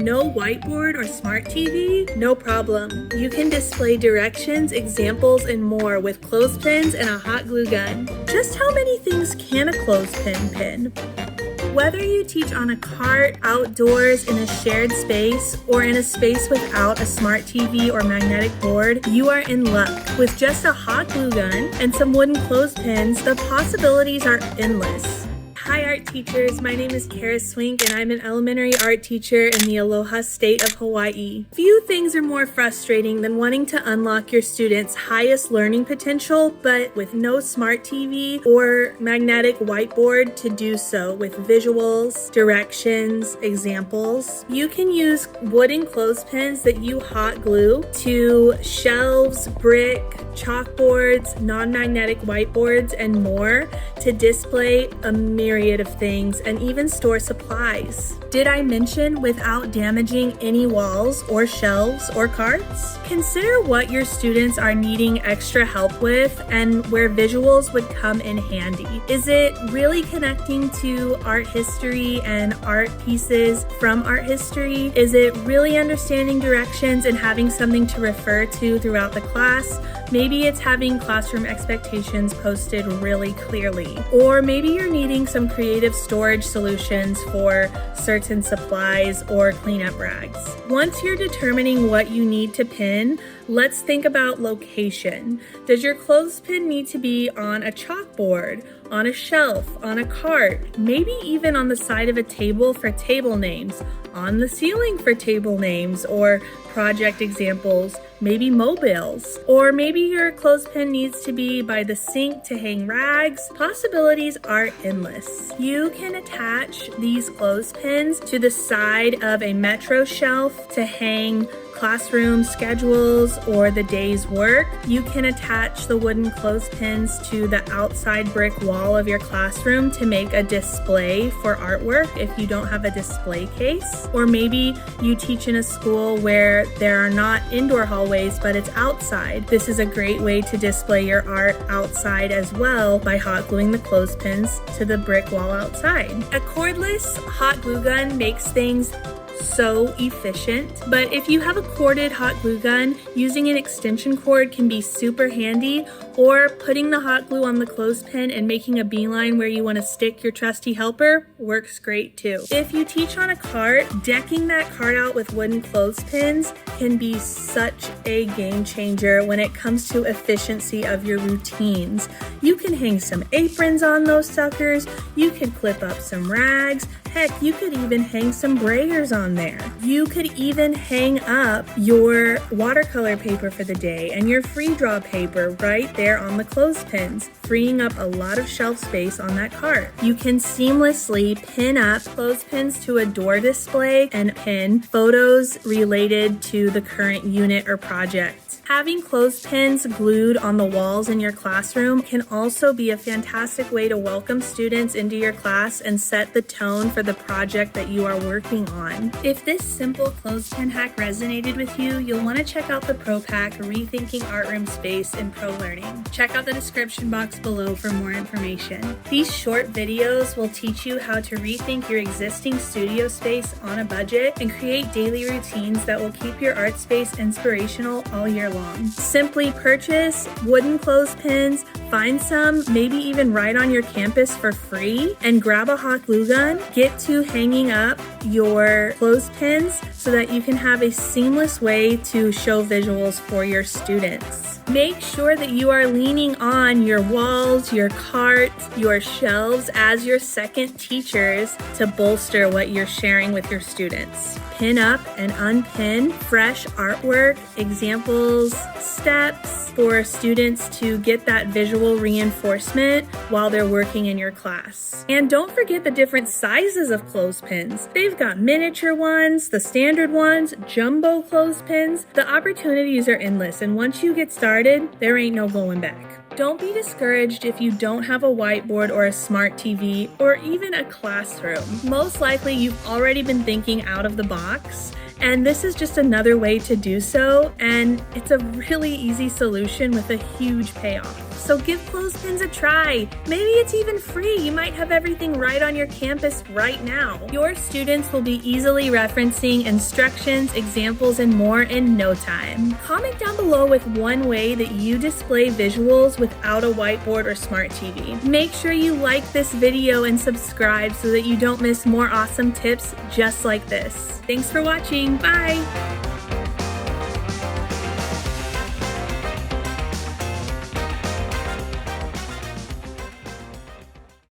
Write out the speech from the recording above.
No whiteboard or smart TV? No problem. You can display directions, examples, and more with clothespins and a hot glue gun. Just how many things can a clothespin pin? Whether you teach on a cart, outdoors, in a shared space, or in a space without a smart TV or magnetic board, you are in luck. With just a hot glue gun and some wooden clothespins, the possibilities are endless. Hi art teachers, my name is Kara Swink and I'm an elementary art teacher in the Aloha state of Hawaii. Few things are more frustrating than wanting to unlock your students' highest learning potential, but with no smart TV or magnetic whiteboard to do so with visuals, directions, examples. You can use wooden clothespins that you hot glue to shelves, brick, chalkboards, non-magnetic whiteboards, and more to display a myriad of things and even store supplies. Did I mention without damaging any walls or shelves or carts? Consider what your students are needing extra help with and where visuals would come in handy. Is it really connecting to art history and art pieces from art history? Is it really understanding directions and having something to refer to throughout the class? Maybe it's having classroom expectations posted really clearly. Or maybe you're needing some creative storage solutions for certain supplies or cleanup rags. Once you're determining what you need to pin, let's think about location. Does your clothespin need to be on a chalkboard, on a shelf, on a cart, maybe even on the side of a table for table names, on the ceiling for table names or project examples, maybe mobiles, or maybe your clothespin needs to be by the sink to hang rags? Possibilities are endless. You can attach these clothespins to the side of a metro shelf to hang classroom schedules or the day's work. You can attach the wooden clothespins to the outside brick wall of your classroom to make a display for artwork if you don't have a display case. Or maybe you teach in a school where there are not indoor hallways, but it's outside. This is a great way to display your art outside as well by hot gluing the clothespins to the brick wall outside. A cordless hot glue gun makes things so efficient, but if you have a corded hot glue gun, using an extension cord can be super handy, or putting the hot glue on the clothespin and making a beeline where you want to stick your trusty helper works great too. If you teach on a cart, decking that cart out with wooden clothespins can be such a game changer when it comes to efficiency of your routines. You can hang some aprons on those suckers, you could clip up some rags, heck, you could even hang some brayers on there. You could even hang up your watercolor paper for the day and your free draw paper right there on the clothespins, freeing up a lot of shelf space on that cart. You can seamlessly pin up clothespins to a door display and pin photos related to the current unit or project. Having clothespins glued on the walls in your classroom can also be a fantastic way to welcome students into your class and set the tone for the project that you are working on. If this simple clothespin hack resonated with you, you'll want to check out the Pro Pack Rethinking Art Room Space in Pro Learning. Check out the description box below for more information. These short videos will teach you how to rethink your existing studio space on a budget and create daily routines that will keep your art space inspirational all year long. Simply purchase wooden clothespins, find some, maybe even right on your campus for free, and grab a hot glue gun. Get to hanging up your clothespins so that you can have a seamless way to show visuals for your students. Make sure that you are leaning on your walls, your carts, your shelves as your second teachers to bolster what you're sharing with your students. Pin up and unpin fresh artwork, examples, steps for students to get that visual reinforcement while they're working in your class. And don't forget the different sizes of clothespins. They've got miniature ones, the standard ones, jumbo clothespins. The opportunities are endless, and once you get started, there ain't no going back. Don't be discouraged if you don't have a whiteboard or a smart TV or even a classroom. Most likely you've already been thinking out of the box, and this is just another way to do so, and it's a really easy solution with a huge payoff. so give Clothespins a try. Maybe it's even free. You might have everything right on your campus right now. Your students will be easily referencing instructions, examples, and more in no time. Comment down below with one way that you display visuals without a whiteboard or smart TV. Make sure you like this video and subscribe so that you don't miss more awesome tips just like this. Thanks for watching. Bye!